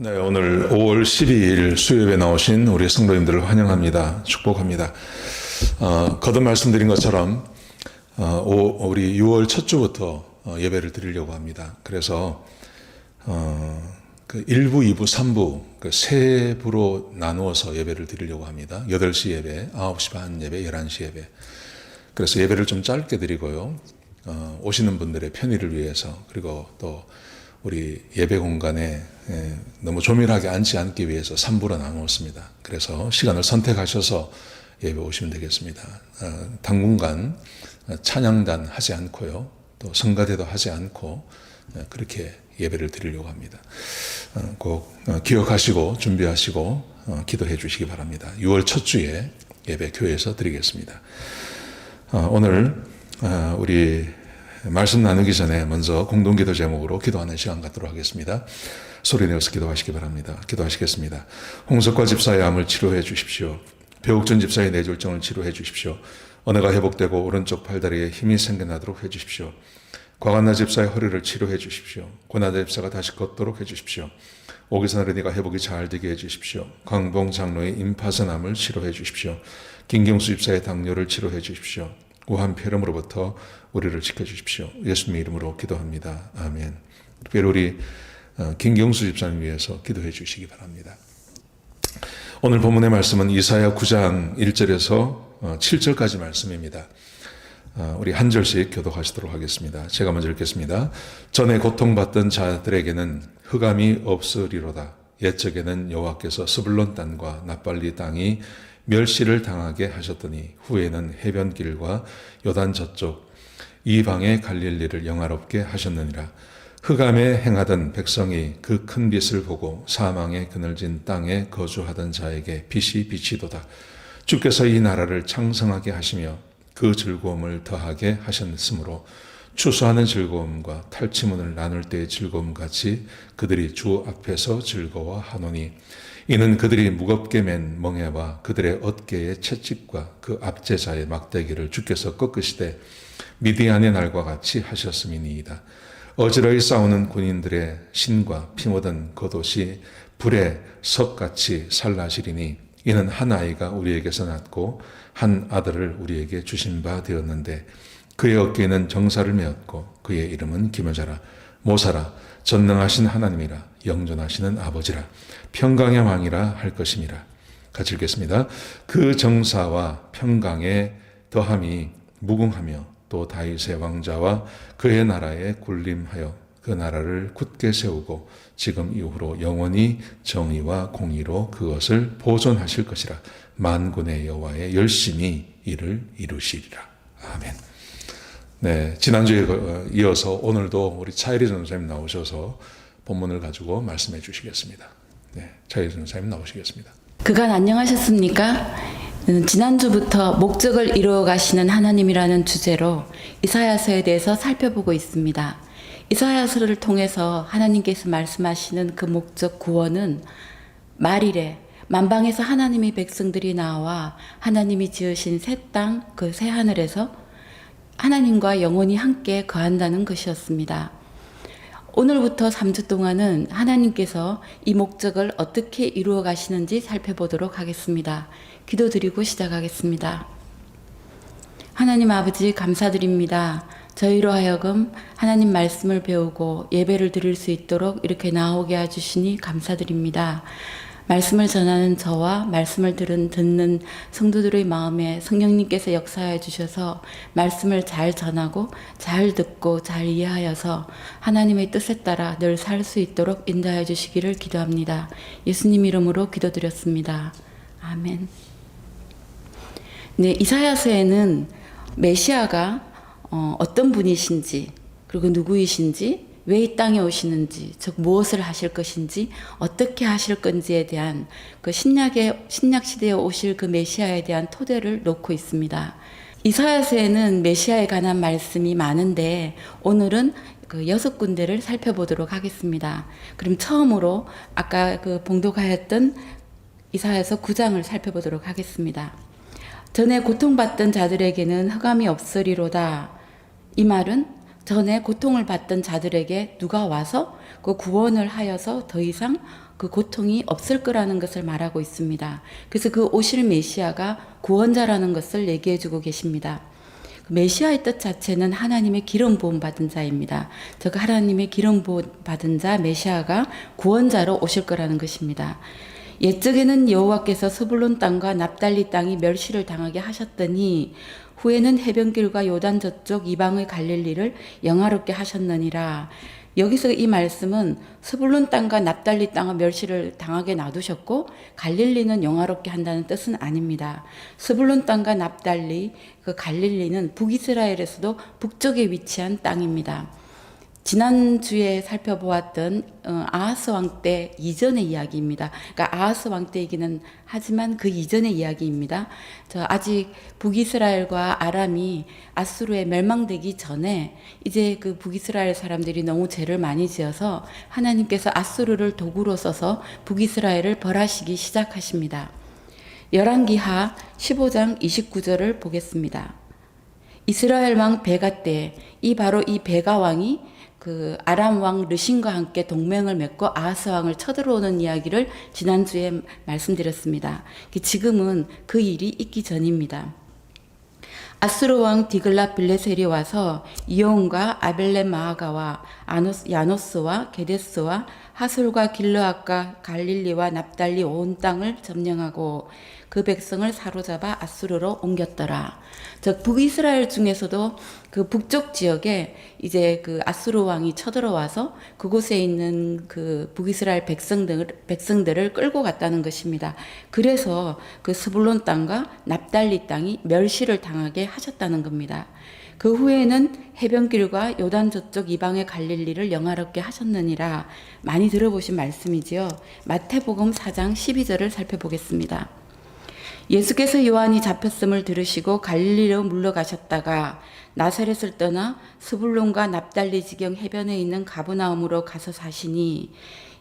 네, 오늘 5월 12일 수요일에 나오신 우리 성도님들을 환영합니다. 축복합니다. 거듭 말씀드린 것처럼 우리 6월 첫 주부터 예배를 드리려고 합니다. 그래서 그 1부, 2부, 3부 세 부로 나누어서 예배를 드리려고 합니다. 8시 예배, 9시 반 예배, 11시 예배. 그래서 예배를 좀 짧게 드리고요. 오시는 분들의 편의를 위해서, 그리고 또 우리 예배 공간에 너무 조밀하게 앉지 않기 위해서 3부로 나누었습니다. 그래서 시간을 선택하셔서 예배 오시면 되겠습니다. 당분간 찬양단 하지 않고요. 또 성가대도 하지 않고 그렇게 예배를 드리려고 합니다. 꼭 기억하시고 준비하시고 기도해 주시기 바랍니다. 6월 첫 주에 예배 교회에서 드리겠습니다. 오늘 우리 말씀 나누기 전에 먼저 공동기도 제목으로 기도하는 시간 갖도록 하겠습니다. 소리 내어서 기도하시기 바랍니다. 기도하시겠습니다. 홍석과 집사의 암을 치료해 주십시오. 배옥준 집사의 뇌졸중을 치료해 주십시오. 언어가 회복되고 오른쪽 팔다리에 힘이 생겨나도록 해 주십시오. 과관나 집사의 허리를 치료해 주십시오. 고나다 집사가 다시 걷도록 해 주십시오. 오기선 어린이가 회복이 잘 되게 해 주십시오. 강봉 장로의 임파선암을 치료해 주십시오. 김경수 집사의 당뇨를 치료해 주십시오. 우한 폐렴으로부터 우리를 지켜주십시오. 예수님의 이름으로 기도합니다. 아멘. 특별히 우리 김경수 집사님 위해서 기도해 주시기 바랍니다. 오늘 본문의 말씀은 이사야 9장 1절에서 7절까지 말씀입니다. 우리 한 절씩 교독하시도록 하겠습니다. 제가 먼저 읽겠습니다. 전에 고통받던 자들에게는 흑암이 없으리로다. 옛적에는 여호와께서 스불론 땅과 납발리 땅이 멸시를 당하게 하셨더니 후에는 해변길과 요단 저쪽 이방의 갈릴리를 영화롭게 하셨느니라. 흑암에 행하던 백성이 그 큰 빛을 보고 사망의 그늘진 땅에 거주하던 자에게 빛이 비치도다. 주께서 이 나라를 창성하게 하시며 그 즐거움을 더하게 하셨으므로 추수하는 즐거움과 탈취문을 나눌 때의 즐거움 같이 그들이 주 앞에서 즐거워하노니 이는 그들이 무겁게 맨 멍에와 그들의 어깨의 채찍과 그 압제자의 막대기를 주께서 꺾으시되 미디안의 날과 같이 하셨음이니이다. 어지러이 싸우는 군인들의 신과 피 묻은 겉옷이 불에 석같이 살라시리니 이는 한 아이가 우리에게서 낳고 한 아들을 우리에게 주신 바 되었는데 그의 어깨에는 정사를 메었고 그의 이름은 기묘자라 모사라 전능하신 하나님이라 영존하시는 아버지라 평강의 왕이라 할 것임이라. 같이 읽겠습니다. 그 정사와 평강의 더함이 무궁하며 또 다윗의 왕자와 그의 나라에 군림하여 그 나라를 굳게 세우고 지금 이후로 영원히 정의와 공의로 그것을 보존하실 것이라. 만군의 여호와의 열심히 이를 이루시리라. 아멘. 네, 지난주에 이어서 오늘도 우리 차이리 전사님 나오셔서 본문을 가지고 말씀해 주시겠습니다. 네, 차이리 전사님 나오시겠습니다. 그간 안녕하셨습니까? 지난주부터 목적을 이루어 가시는 하나님이라는 주제로 이사야서에 대해서 살펴보고 있습니다. 이사야서를 통해서 하나님께서 말씀하시는 그 목적 구원은 말일에 만방에서 하나님의 백성들이 나와 하나님이 지으신 새 땅, 그 새 하늘에서 하나님과 영원히 함께 거한다는 것이었습니다. 오늘부터 3주 동안은 하나님께서 이 목적을 어떻게 이루어 가시는지 살펴보도록 하겠습니다. 기도드리고 시작하겠습니다. 하나님 아버지 감사드립니다. 저희로 하여금 하나님 말씀을 배우고 예배를 드릴 수 있도록 이렇게 나오게 해주시니 감사드립니다. 말씀을 전하는 저와 말씀을 듣는 성도들의 마음에 성령님께서 역사해 주셔서 말씀을 잘 전하고 잘 듣고 잘 이해하여서 하나님의 뜻에 따라 늘 살 수 있도록 인도해 주시기를 기도합니다. 예수님 이름으로 기도드렸습니다. 아멘. 네, 이사야서에는 메시아가 어떤 분이신지 그리고 누구이신지 왜 이 땅에 오시는지, 즉 무엇을 하실 것인지, 어떻게 하실 건지에 대한 그 신약 시대에 오실 그 메시아에 대한 토대를 놓고 있습니다. 이사야서에는 메시아에 관한 말씀이 많은데 오늘은 그 6군데를 살펴보도록 하겠습니다. 그럼 처음으로 아까 그 봉독하였던 이사야서 9장을 살펴보도록 하겠습니다. 전에 고통받던 자들에게는 흑암이 없으리로다. 이 말은 전에 고통을 받던 자들에게 누가 와서 그 구원을 하여서 더 이상 그 고통이 없을 거라는 것을 말하고 있습니다. 그래서 그 오실 메시아가 구원자라는 것을 얘기해 주고 계십니다. 메시아의 뜻 자체는 하나님의 기름 부음 받은 자입니다. 즉 하나님의 기름 부음 받은 자 메시아가 구원자로 오실 거라는 것입니다. 옛적에는 여호와께서 스불론 땅과 납달리 땅이 멸시를 당하게 하셨더니 후에는 해변길과 요단 저쪽 이방의 갈릴리를 영화롭게 하셨느니라. 여기서 이 말씀은 스불론 땅과 납달리 땅은 멸시를 당하게 놔두셨고 갈릴리는 영화롭게 한다는 뜻은 아닙니다. 스불론 땅과 납달리, 그 갈릴리는 북이스라엘에서도 북쪽에 위치한 땅입니다. 지난주에 살펴보았던 아하스 왕 때 이전의 이야기입니다. 그러니까 아하스 왕 때이기는 하지만 그 이전의 이야기입니다. 아직 북이스라엘과 아람이 아수르에 멸망되기 전에 이제 그 북이스라엘 사람들이 너무 죄를 많이 지어서 하나님께서 아수르를 도구로 써서 북이스라엘을 벌하시기 시작하십니다. 열왕기하 15장 29절을 보겠습니다. 이스라엘 왕 베가 때 바로 이 베가 왕이 그 아람 왕 르신과 함께 동맹을 맺고 아하스 왕을 쳐들어오는 이야기를 지난주에 말씀드렸습니다. 지금은 그 일이 있기 전입니다. 아수르 왕 디글랏 빌레셀이 와서 이온과 아벨렘 마아가와 야노스와 게데스와 하솔과 길르앗과 갈릴리와 납달리 온 땅을 점령하고 그 백성을 사로잡아 아수르로 옮겼더라. 즉 북이스라엘 중에서도 그 북쪽 지역에 이제 그 아수르 왕이 쳐들어와서 그곳에 있는 그 북이스라엘 백성들을 끌고 갔다는 것입니다. 그래서 그 스불론 땅과 납달리 땅이 멸시를 당하게 하셨다는 겁니다. 그 후에는 해변길과 요단 저쪽 이방의 갈릴리를 영화롭게 하셨느니라. 많이 들어보신 말씀이지요. 마태복음 4장 12절을 살펴보겠습니다. 예수께서 요한이 잡혔음을 들으시고 갈릴리로 물러가셨다가 나사렛을 떠나 스불론과 납달리 지경 해변에 있는 가브나움으로 가서 사시니,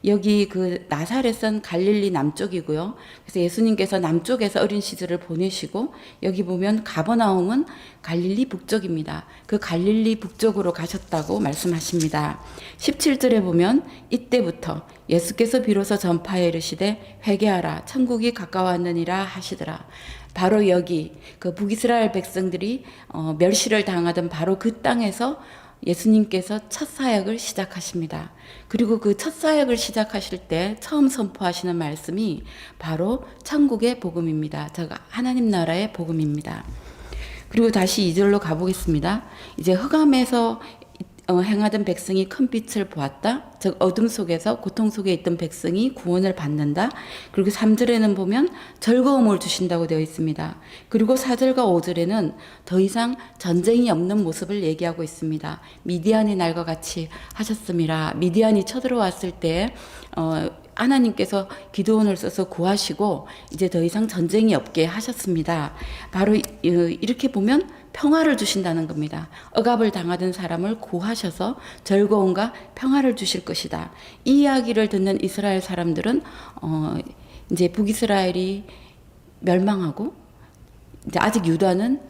여기 그 나사렛은 갈릴리 남쪽이고요. 그래서 예수님께서 남쪽에서 어린 시절을 보내시고 여기 보면 가버나움은 갈릴리 북쪽입니다. 그 갈릴리 북쪽으로 가셨다고 말씀하십니다. 17절에 보면 이때부터 예수께서 비로소 전파에 이르시되 회개하라 천국이 가까웠느니라 하시더라. 바로 여기 그 북이스라엘 백성들이 멸시를 당하던 바로 그 땅에서 예수님께서 첫 사역을 시작하십니다. 그리고 그 첫 사역을 시작하실 때 처음 선포하시는 말씀이 바로 천국의 복음입니다. 즉 하나님 나라의 복음입니다. 그리고 다시 2절로 가보겠습니다. 이제 흑암에서 행하던 백성이 큰 빛을 보았다. 즉 어둠 속에서 고통 속에 있던 백성이 구원을 받는다. 그리고 3절에는 보면 즐거움을 주신다고 되어 있습니다. 그리고 4절과 5절에는 더 이상 전쟁이 없는 모습을 얘기하고 있습니다. 미디안의 날과 같이 하셨음이라. 미디안이 쳐들어왔을 때 하나님께서 기드온을 써서 구하시고 이제 더 이상 전쟁이 없게 하셨습니다. 바로 이렇게 보면 평화를 주신다는 겁니다. 억압을 당하던 사람을 구하셔서 즐거움과 평화를 주실 것이다. 이 이야기를 듣는 이스라엘 사람들은 이제 북이스라엘이 멸망하고 이제 아직 유다는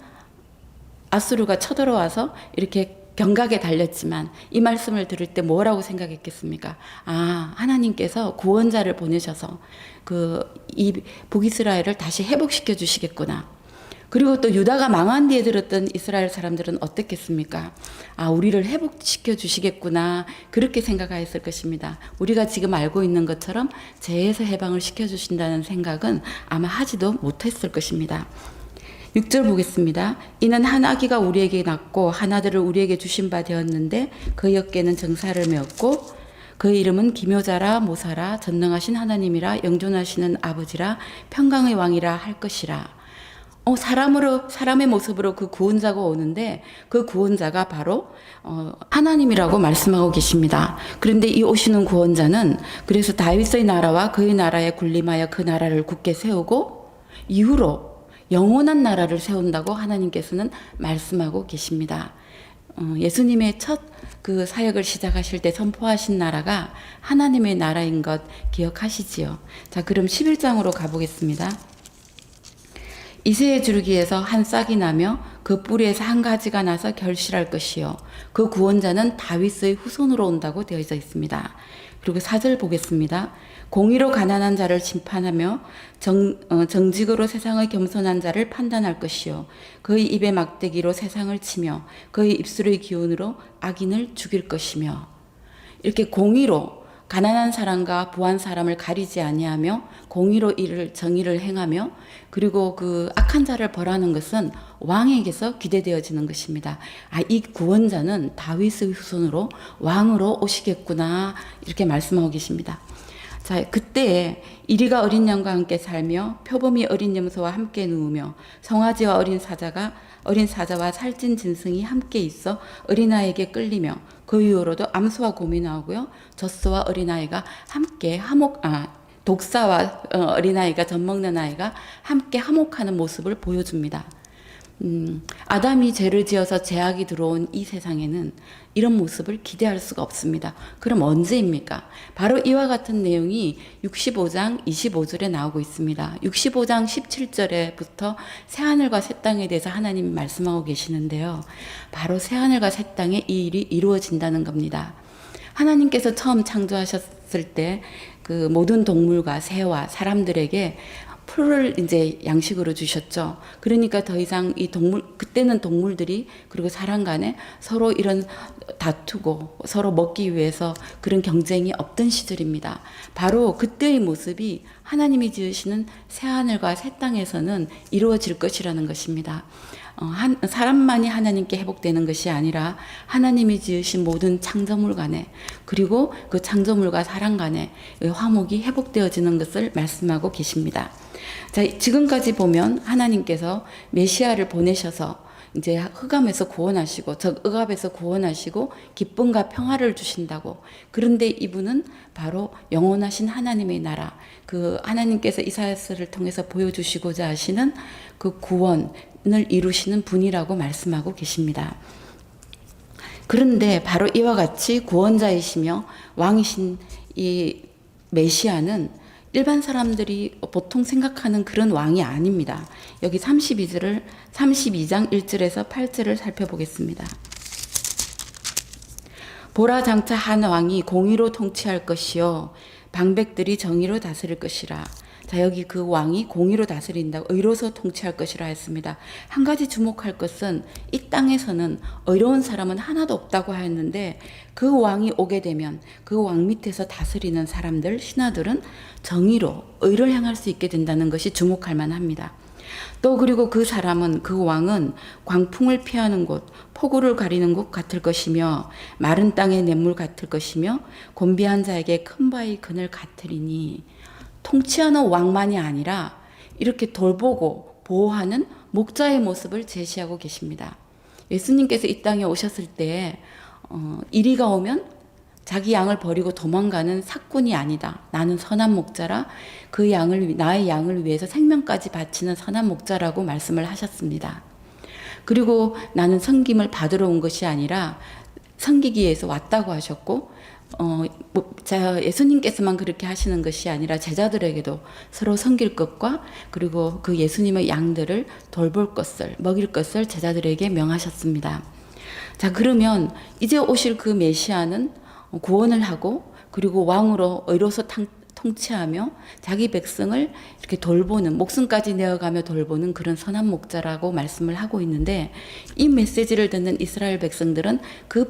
아수르가 쳐들어와서 이렇게 경각에 달렸지만 이 말씀을 들을 때 뭐라고 생각했겠습니까? 아, 하나님께서 구원자를 보내셔서 이 북이스라엘을 다시 회복시켜 주시겠구나. 그리고 또 유다가 망한 뒤에 들었던 이스라엘 사람들은 어땠겠습니까? 아, 우리를 회복시켜 주시겠구나. 그렇게 생각하였을 것입니다. 우리가 지금 알고 있는 것처럼 죄에서 해방을 시켜 주신다는 생각은 아마 하지도 못했을 것입니다. 6절 보겠습니다. 이는 한 아기가 우리에게 낳고 한 아들을 우리에게 주신 바 되었는데 그의 어깨는 정사를 메었고 그의 이름은 기묘자라 모사라 전능하신 하나님이라 영존하시는 아버지라 평강의 왕이라 할 것이라. 사람의 모습으로 그 구원자가 오는데 그 구원자가 바로 하나님이라고 말씀하고 계십니다. 그런데 이 오시는 구원자는 그래서 다윗의 나라와 그의 나라에 군림하여 그 나라를 굳게 세우고 이후로 영원한 나라를 세운다고 하나님께서는 말씀하고 계십니다. 예수님의 첫 그 사역을 시작하실 때 선포하신 나라가 하나님의 나라인 것 기억하시지요. 자, 그럼 11장으로 가보겠습니다. 이새의 줄기에서 한 싹이 나며 그 뿌리에서 한 가지가 나서 결실할 것이요 그 구원자는 다윗의 후손으로 온다고 되어져 있습니다. 그리고 4절 보겠습니다. 공의로 가난한 자를 심판하며 정직으로 세상의 겸손한 자를 판단할 것이요 그의 입의 막대기로 세상을 치며 그의 입술의 기운으로 악인을 죽일 것이며, 이렇게 공의로 가난한 사람과 부한 사람을 가리지 아니하며 공의로 정의를 행하며 그리고 그 악한 자를 벌하는 것은 왕에게서 기대되어지는 것입니다. 이 구원자는 다윗의 후손으로 왕으로 오시겠구나, 이렇게 말씀하고 계십니다. 자, 그때 이리가 어린 양과 함께 살며 표범이 어린 염소와 함께 누우며 송아지와 어린 사자와 살찐 짐승이 함께 있어 어린아이에게 끌리며 그 이후로도 암소와 곰이 나오고요. 젖소와 어린아이가 함께 독사와 어린아이가 젖먹는 아이가 함께 화목하는 모습을 보여줍니다. 아담이 죄를 지어서 죄악이 들어온 이 세상에는 이런 모습을 기대할 수가 없습니다. 그럼 언제입니까? 바로 이와 같은 내용이 65장 25절에 나오고 있습니다. 65장 17절에부터 새하늘과 새 땅에 대해서 하나님이 말씀하고 계시는데요. 바로 새하늘과 새 땅에 이 일이 이루어진다는 겁니다. 하나님께서 처음 창조하셨을 때 그 모든 동물과 새와 사람들에게 풀을 이제 양식으로 주셨죠. 그러니까 더 이상 그때는 동물들이 그리고 사람 간에 서로 이런 다투고 서로 먹기 위해서 그런 경쟁이 없던 시절입니다. 바로 그때의 모습이 하나님이 지으시는 새하늘과 새 땅에서는 이루어질 것이라는 것입니다. 사람만이 하나님께 회복되는 것이 아니라 하나님이 지으신 모든 창조물 간에 그리고 그 창조물과 사람 간에 화목이 회복되어지는 것을 말씀하고 계십니다. 자, 지금까지 보면 하나님께서 메시아를 보내셔서 이제 흑암에서 구원하시고 억압에서 구원하시고 기쁨과 평화를 주신다고. 그런데 이분은 바로 영원하신 하나님의 나라, 그 하나님께서 이사야서를 통해서 보여주시고자 하시는 그 구원을 이루시는 분이라고 말씀하고 계십니다. 그런데 바로 이와 같이 구원자이시며 왕이신 이 메시아는 일반 사람들이 보통 생각하는 그런 왕이 아닙니다. 여기 32장 1절에서 8절을 살펴보겠습니다. 보라, 장차 한 왕이 공의로 통치할 것이요 방백들이 정의로 다스릴 것이라. 자, 여기 그 왕이 공의로 다스린다고, 의로서 통치할 것이라 했습니다. 한 가지 주목할 것은 이 땅에서는 의로운 사람은 하나도 없다고 하였는데 그 왕이 오게 되면 그 왕 밑에서 다스리는 사람들, 신하들은 정의로 의를 행할 수 있게 된다는 것이 주목할 만합니다. 또 그리고 그 사람은, 그 왕은 광풍을 피하는 곳, 폭우를 가리는 곳 같을 것이며 마른 땅의 냇물 같을 것이며 곤비한 자에게 큰 바위 그늘 같으리니. 통치하는 왕만이 아니라 이렇게 돌보고 보호하는 목자의 모습을 제시하고 계십니다. 예수님께서 이 땅에 오셨을 때 이리가 오면 자기 양을 버리고 도망가는 삭군이 아니다. 나는 선한 목자라 나의 양을 위해서 생명까지 바치는 선한 목자라고 말씀을 하셨습니다. 그리고 나는 섬김을 받으러 온 것이 아니라 섬기기 위해서 왔다고 하셨고 예수님께서만 그렇게 하시는 것이 아니라 제자들에게도 서로 섬길 것과 그리고 그 예수님의 양들을 돌볼 것을, 먹일 것을 제자들에게 명하셨습니다. 자, 그러면 이제 오실 그 메시아는 구원을 하고 그리고 왕으로 의로서 통치하며 자기 백성을 이렇게 돌보는, 목숨까지 내어가며 돌보는 그런 선한 목자라고 말씀을 하고 있는데, 이 메시지를 듣는 이스라엘 백성들은 그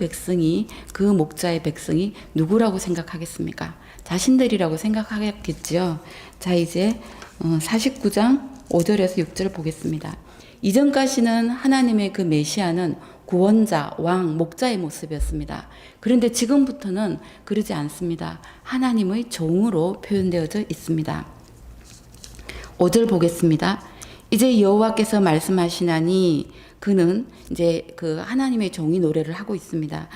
목자의 백성이 누구라고 생각하겠습니까? 자신들이라고 생각하겠죠. 자, 이제 49장 5절에서 6절을 보겠습니다. 이전까지는 하나님의 그 메시아는 구원자, 왕, 목자의 모습이었습니다. 그런데 지금부터는 그러지 않습니다. 하나님의 종으로 표현되어져 있습니다. 5절 보겠습니다. 이제 여호와께서 말씀하시나니, 그는 이제 그 하나님의 종이 노래를 하고 있습니다.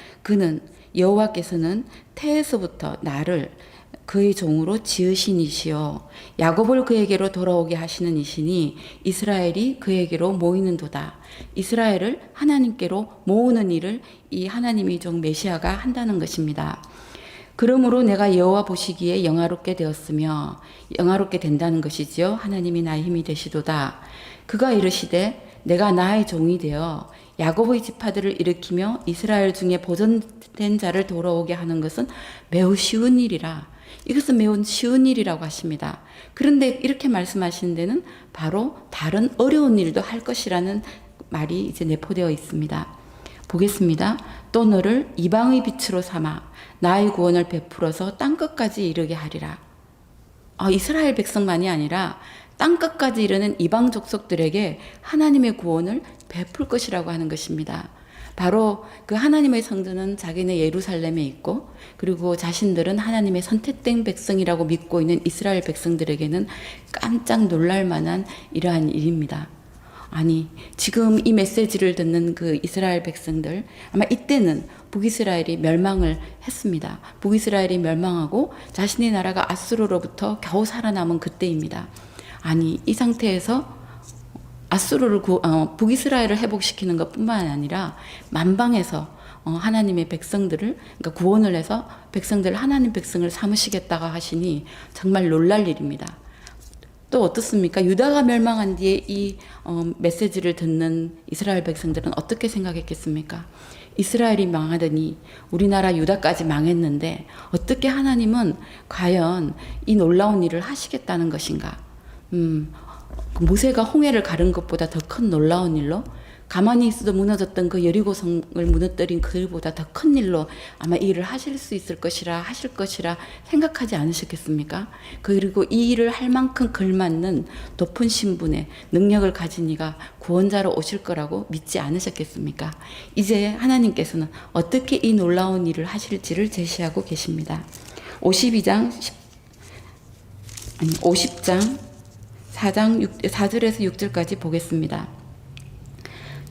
여호와께서는 태에서부터 나를 그의 종으로 지으신 이시요 야곱을 그에게로 돌아오게 하시는 이시니 이스라엘이 그에게로 모이는도다. 이스라엘을 하나님께로 모으는 일을 이 하나님의 종 메시아가 한다는 것입니다. 그러므로 내가 여호와 보시기에 영화롭게 되었으며 영화롭게 된다는 것이지요. 하나님이 나의 힘이 되시도다. 그가 이르시되 내가 나의 종이 되어 야곱의 지파들을 일으키며 이스라엘 중에 보존된 자를 돌아오게 하는 것은 매우 쉬운 일이라. 이것은 매우 쉬운 일이라고 하십니다. 그런데 이렇게 말씀하시는 데는 바로 다른 어려운 일도 할 것이라는 말이 이제 내포되어 있습니다. 보겠습니다. 또 너를 이방의 빛으로 삼아 나의 구원을 베풀어서 땅끝까지 이르게 하리라. 이스라엘 백성만이 아니라 땅끝까지 이르는 이방 족속들에게 하나님의 구원을 베풀 것이라고 하는 것입니다. 바로 그 하나님의 성전은 자기네 예루살렘에 있고, 그리고 자신들은 하나님의 선택된 백성이라고 믿고 있는 이스라엘 백성들에게는 깜짝 놀랄 만한 이러한 일입니다. 아니, 지금 이 메시지를 듣는 그 이스라엘 백성들, 아마 이때는 북이스라엘이 멸망을 했습니다. 북이스라엘이 멸망하고 자신의 나라가 아수르로부터 겨우 살아남은 그때입니다. 아니, 이 상태에서 아수르를 북이스라엘을 회복시키는 것뿐만 아니라 만방에서 하나님의 백성들을, 그러니까 구원을 해서 백성들, 하나님 백성을 삼으시겠다고 하시니 정말 놀랄 일입니다. 또 어떻습니까? 유다가 멸망한 뒤에 이 메시지를 듣는 이스라엘 백성들은 어떻게 생각했겠습니까? 이스라엘이 망하더니 우리나라 유다까지 망했는데 어떻게 하나님은 과연 이 놀라운 일을 하시겠다는 것인가? 모세가 홍해를 가른 것보다 더 큰 놀라운 일로, 가만히 있어도 무너졌던 그 여리고성을 무너뜨린 그 일보다 더 큰 일로 아마 이 일을 하실 것이라 생각하지 않으셨겠습니까? 그리고 이 일을 할 만큼 걸맞는 높은 신분의 능력을 가진 이가 구원자로 오실 거라고 믿지 않으셨겠습니까? 이제 하나님께서는 어떻게 이 놀라운 일을 하실지를 제시하고 계십니다. 50장 4절에서 6절까지 보겠습니다.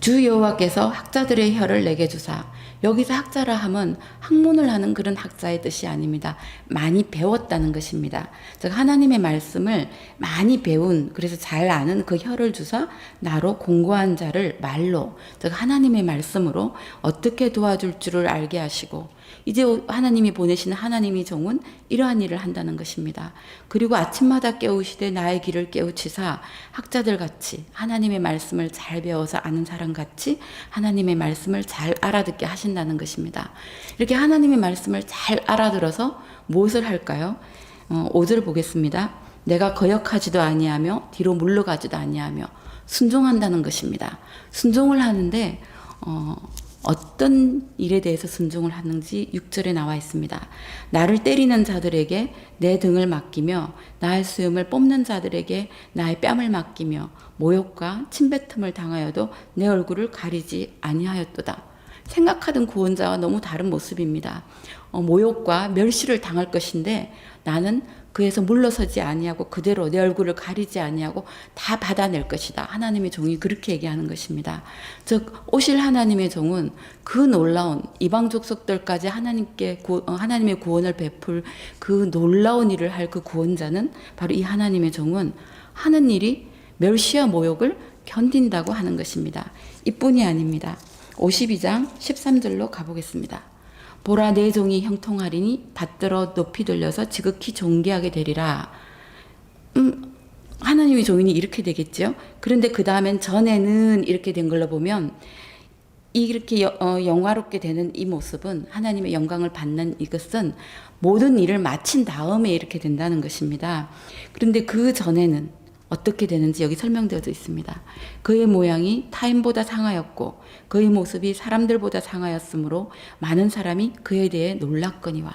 주 여호와께서 학자들의 혀를 내게 주사, 여기서 학자라 함은 학문을 하는 그런 학자의 뜻이 아닙니다. 많이 배웠다는 것입니다. 즉 하나님의 말씀을 많이 배운, 그래서 잘 아는 그 혀를 주사 나로 공고한 자를 말로, 즉 하나님의 말씀으로 어떻게 도와줄 줄을 알게 하시고, 이제 하나님이 보내시는 하나님의 종은 이러한 일을 한다는 것입니다. 그리고 아침마다 깨우시되 나의 길을 깨우치사 학자들 같이 하나님의 말씀을 잘 배워서 아는 사람 같이 하나님의 말씀을 잘 알아듣게 하신다는 것입니다. 이렇게 하나님의 말씀을 잘 알아들어서 무엇을 할까요? 5절 보겠습니다. 내가 거역하지도 아니하며 뒤로 물러가지도 아니하며 순종한다는 것입니다. 순종을 하는데 어떤 일에 대해서 순종을 하는지 6절에 나와 있습니다. 나를 때리는 자들에게 내 등을 맡기며 나의 수염을 뽑는 자들에게 나의 뺨을 맡기며 모욕과 침뱉음을 당하여도 내 얼굴을 가리지 아니하였도다. 생각하던 구원자와 너무 다른 모습입니다. 모욕과 멸시를 당할 것인데 나는 그에서 물러서지 아니하고 그대로 내 얼굴을 가리지 아니하고 다 받아낼 것이다. 하나님의 종이 그렇게 얘기하는 것입니다. 즉 오실 하나님의 종은 그 놀라운 이방 족속들까지 하나님의 구원을 베풀 그 놀라운 일을 할 그 구원자는 바로 이 하나님의 종은 하는 일이 멸시와 모욕을 견딘다고 하는 것입니다. 이뿐이 아닙니다. 52장 13절로 가보겠습니다. 보라 내 종이 형통하리니 받들어 높이 들려서 지극히 존귀하게 되리라. 하나님의 종이니 이렇게 되겠죠. 그런데 그 다음엔 전에는 이렇게 된 걸로 보면 이렇게 영화롭게 되는 이 모습은, 하나님의 영광을 받는 이것은 모든 일을 마친 다음에 이렇게 된다는 것입니다. 그런데 그 전에는 어떻게 되는지 여기 설명되어져 있습니다. 그의 모양이 타인보다 상하였고 그의 모습이 사람들보다 상하였으므로 많은 사람이 그에 대해 놀랐거니와.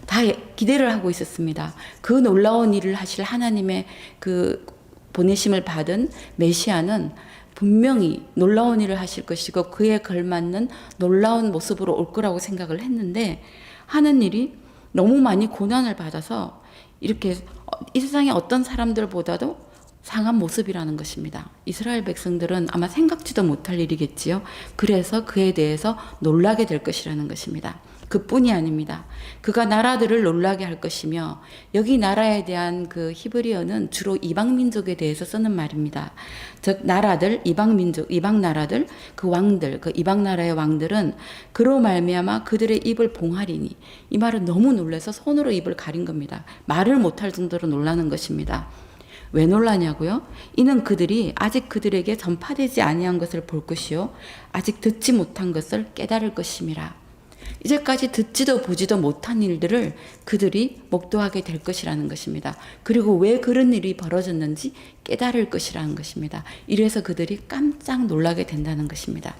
다 기대를 하고 있었습니다. 그 놀라운 일을 하실 하나님의 그 보내심을 받은 메시아는 분명히 놀라운 일을 하실 것이고 그에 걸맞는 놀라운 모습으로 올 거라고 생각을 했는데 하는 일이 너무 많이 고난을 받아서 이렇게 이 세상의 어떤 사람들보다도 상한 모습이라는 것입니다. 이스라엘 백성들은 아마 생각지도 못할 일이겠지요. 그래서 그에 대해서 놀라게 될 것이라는 것입니다. 그뿐이 아닙니다. 그가 나라들을 놀라게 할 것이며, 여기 나라에 대한 그 히브리어는 주로 이방 민족에 대해서 쓰는 말입니다. 즉 나라들, 이방 민족, 이방 나라들, 그 왕들, 그 이방 나라의 왕들은 그로 말미암아 그들의 입을 봉하리니, 이 말은 너무 놀라서 손으로 입을 가린 겁니다. 말을 못할 정도로 놀라는 것입니다. 왜 놀라냐고요? 이는 그들이 아직 그들에게 전파되지 아니한 것을 볼 것이요 아직 듣지 못한 것을 깨달을 것임이라. 이제까지 듣지도 보지도 못한 일들을 그들이 목도하게 될 것이라는 것입니다. 그리고 왜 그런 일이 벌어졌는지 깨달을 것이라는 것입니다. 이래서 그들이 깜짝 놀라게 된다는 것입니다.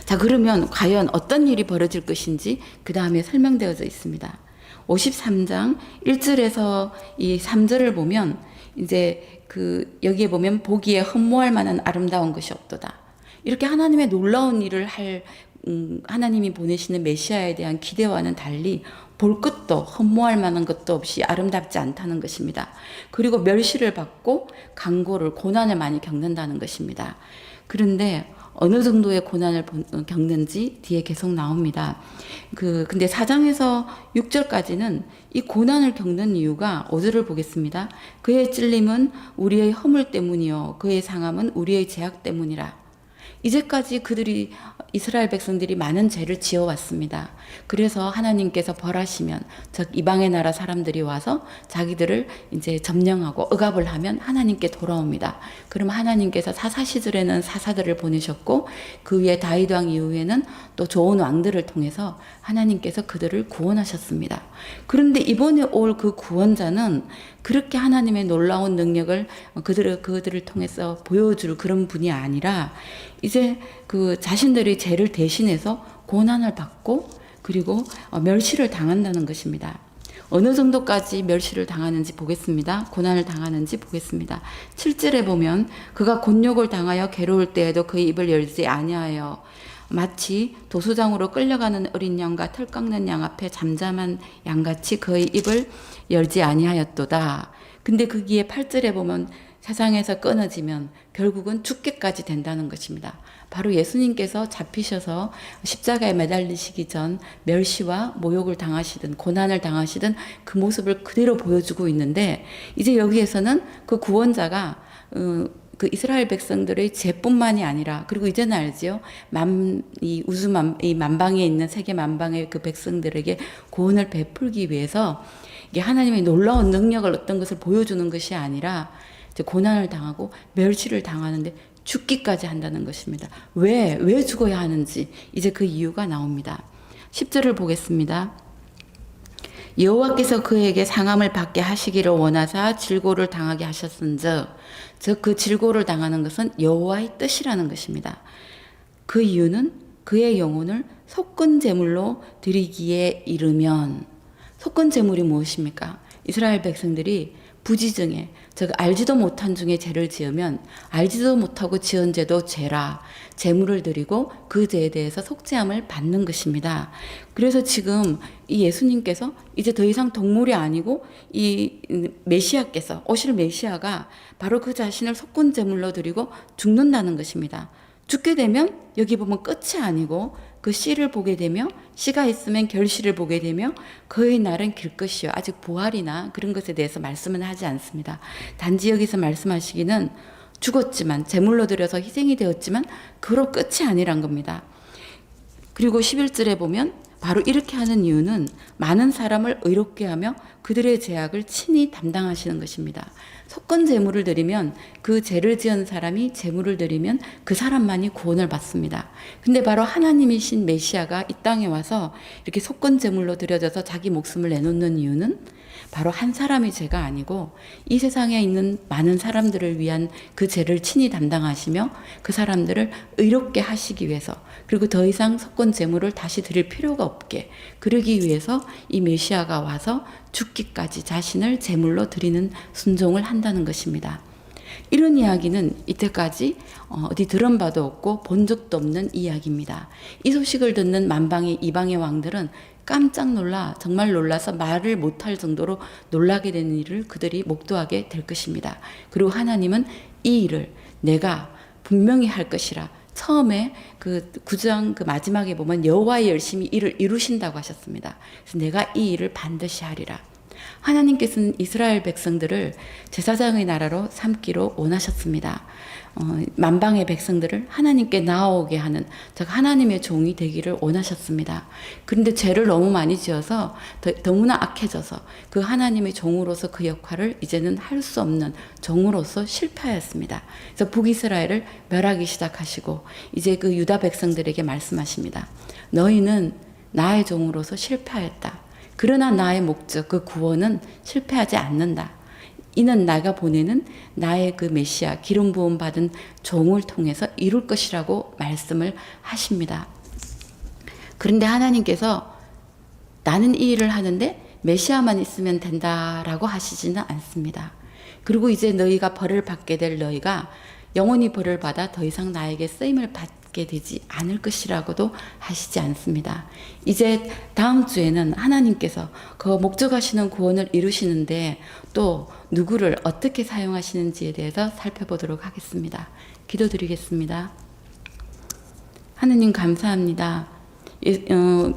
자, 그러면 과연 어떤 일이 벌어질 것인지 그 다음에 설명되어져 있습니다. 53장 1절에서 이 3절을 보면 이제 여기에 보면 보기에 흠모할 만한 아름다운 것이 없도다. 이렇게 하나님의 놀라운 일을 할 하나님이 보내시는 메시아에 대한 기대와는 달리 볼 것도 흠모할 만한 것도 없이 아름답지 않다는 것입니다. 그리고 멸시를 받고 강고를 고난을 많이 겪는다는 것입니다. 그런데 어느 정도의 고난을 겪는지 뒤에 계속 나옵니다. 근데 4장에서 6절까지는 이 고난을 겪는 이유가 5절을 보겠습니다. 그의 찔림은 우리의 허물 때문이요 그의 상함은 우리의 죄악 때문이라. 이제까지 이스라엘 백성들이 많은 죄를 지어왔습니다. 그래서 하나님께서 벌하시면, 즉 이방의 나라 사람들이 와서 자기들을 이제 점령하고 억압을 하면 하나님께 돌아옵니다. 그럼 하나님께서 사사 시절에는 사사들을 보내셨고 그 위에 다윗 왕 이후에는 또 좋은 왕들을 통해서 하나님께서 그들을 구원하셨습니다. 그런데 이번에 올 그 구원자는 그렇게 하나님의 놀라운 능력을 그들을 통해서 보여줄 그런 분이 아니라 이제 자신들의 죄를 대신해서 고난을 받고 그리고 멸시를 당한다는 것입니다. 어느 정도까지 멸시를 당하는지 보겠습니다. 고난을 당하는지 보겠습니다. 7절에 보면 그가 곤욕을 당하여 괴로울 때에도 그의 입을 열지 아니하여 마치 도수장으로 끌려가는 어린 양과 털 깎는 양 앞에 잠잠한 양같이 그의 입을 열지 아니하였도다. 근데 거기에 8절에 보면 세상에서 끊어지면 결국은 죽게까지 된다는 것입니다. 바로 예수님께서 잡히셔서 십자가에 매달리시기 전 멸시와 모욕을 당하시든 고난을 당하시든 그 모습을 그대로 보여주고 있는데 이제 여기에서는 그 구원자가 그 이스라엘 백성들의 죄뿐만이 아니라 그리고 이제는 알지요. 이 만방에 있는 세계 만방의 그 백성들에게 구원을 베풀기 위해서 이게 하나님의 놀라운 능력을 어떤 것을 보여주는 것이 아니라 이제 고난을 당하고 멸시를 당하는데 죽기까지 한다는 것입니다. 왜 죽어야 하는지 이제 그 이유가 나옵니다. 10절을 보겠습니다. 여호와께서 그에게 상함을 받게 하시기를 원하사 질고를 당하게 하셨은즉 즉 그 질고를 당하는 것은 여호와의 뜻이라는 것입니다. 그 이유는 그의 영혼을 속건 제물로 드리기에 이르면 속건 제물이 무엇입니까? 이스라엘 백성들이 부지중에 즉 알지도 못한 중에 죄를 지으면 알지도 못하고 지은 죄도 죄라 제물을 드리고 그 죄에 대해서 속죄함을 받는 것입니다. 그래서 지금 이 예수님께서 이제 더 이상 동물이 아니고 이 메시아께서 오실 메시아가 바로 그 자신을 속건 제물로 드리고 죽는다는 것입니다. 죽게 되면 여기 보면 끝이 아니고 그 씨를 보게 되며 씨가 있으면 결실을 보게 되며 그의 날은 길 것이요. 아직 부활이나 그런 것에 대해서 말씀은 하지 않습니다. 단지 여기서 말씀하시기는 죽었지만 제물로 드려서 희생이 되었지만 그로 끝이 아니란 겁니다. 그리고 11절에 보면 바로 이렇게 하는 이유는 많은 사람을 의롭게 하며 그들의 죄악을 친히 담당하시는 것입니다. 속건 제물을 드리면 그 죄를 지은 사람이 제물을 드리면 그 사람만이 구원을 받습니다. 근데 바로 하나님이신 메시아가 이 땅에 와서 이렇게 속건 제물로 드려져서 자기 목숨을 내놓는 이유는 바로 한 사람의 죄가 아니고 이 세상에 있는 많은 사람들을 위한 그 죄를 친히 담당하시며 그 사람들을 의롭게 하시기 위해서 그리고 더 이상 속건 제물을 다시 드릴 필요가 없게 그러기 위해서 이 메시아가 와서 죽기까지 자신을 제물로 드리는 순종을 한다는 것입니다. 이런 이야기는 이때까지 어디 들은 바도 없고 본 적도 없는 이야기입니다. 이 소식을 듣는 만방의 이방의 왕들은 깜짝 놀라 정말 놀라서 말을 못할 정도로 놀라게 되는 일을 그들이 목도하게 될 것입니다. 그리고 하나님은 이 일을 내가 분명히 할 것이라 처음에 그 9장 그 마지막에 보면 여호와의 열심히 일을 이루신다고 하셨습니다. 그래서 내가 이 일을 반드시 하리라. 하나님께서는 이스라엘 백성들을 제사장의 나라로 삼기로 원하셨습니다. 만방의 백성들을 하나님께 나오게 하는, 즉 하나님의 종이 되기를 원하셨습니다. 그런데 죄를 너무 많이 지어서 너무나 악해져서 그 하나님의 종으로서 그 역할을 이제는 할 수 없는 종으로서 실패하였습니다. 그래서 북이스라엘을 멸하기 시작하시고 이제 그 유다 백성들에게 말씀하십니다. 너희는 나의 종으로서 실패하였다. 그러나 나의 목적, 그 구원은 실패하지 않는다. 이는 나가 보내는 나의 그 메시아, 기름 부음 받은 종을 통해서 이룰 것이라고 말씀을 하십니다. 그런데 하나님께서 나는 이 일을 하는데 메시아만 있으면 된다라고 하시지는 않습니다. 그리고 이제 너희가 벌을 받게 될 너희가 영원히 벌을 받아 더 이상 나에게 쓰임을 받게 되지 않을 것이라고도 하시지 않습니다. 이제 다음 주에는 하나님께서 그 목적하시는 구원을 이루시는데 또 누구를 어떻게 사용하시는지에 대해서 살펴보도록 하겠습니다. 기도드리겠습니다. 하느님 감사합니다.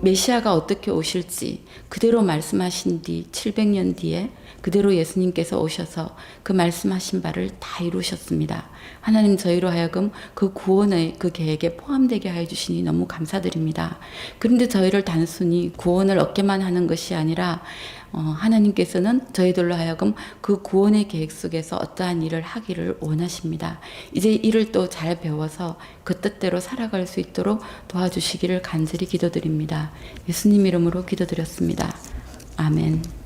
메시아가 어떻게 오실지 그대로 말씀하신 뒤 700년 뒤에 그대로 예수님께서 오셔서 그 말씀하신 바를 다 이루셨습니다. 하나님 저희로 하여금 그 구원의 그 계획에 포함되게 하여 주시니 너무 감사드립니다. 그런데 저희를 단순히 구원을 얻게만 하는 것이 아니라 하나님께서는 저희들로 하여금 그 구원의 계획 속에서 어떠한 일을 하기를 원하십니다. 이제 이를 또 잘 배워서 그 뜻대로 살아갈 수 있도록 도와주시기를 간절히 기도드립니다. 예수님 이름으로 기도드렸습니다. 아멘.